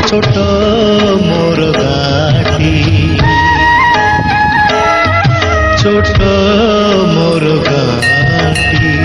छोट मोर गाटी छोट मोर गाटी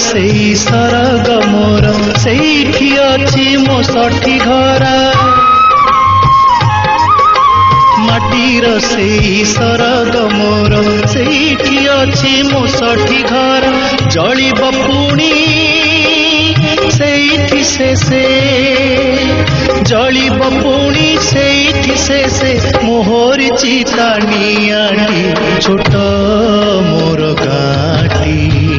सेई सरग मोर सेठी अछि मो सठी घर माटीर सेई सरग मोर सेठी अछि मो सठी घर जलिब पुणी सेठी शेषे जलिब पुणी सेठी शेषे मोहरी चिता नियाटी छोट मोर गाटी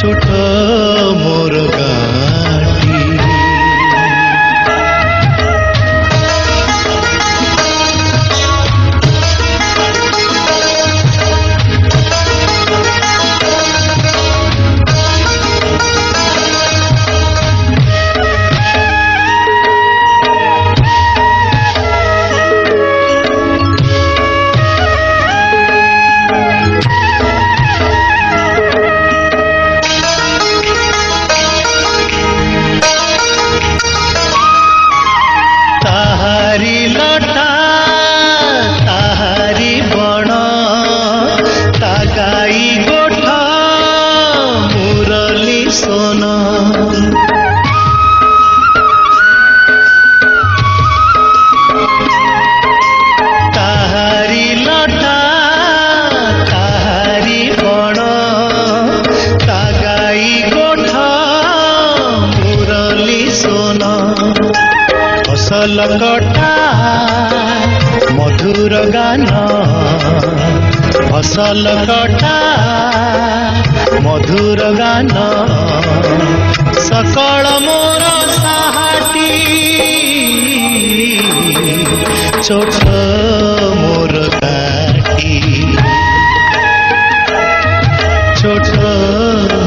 छोट मोर गाटी कटा मधुर गान फसल कटा मधुर गान सकल मोर साहाटी छोट मोर गाटी छोट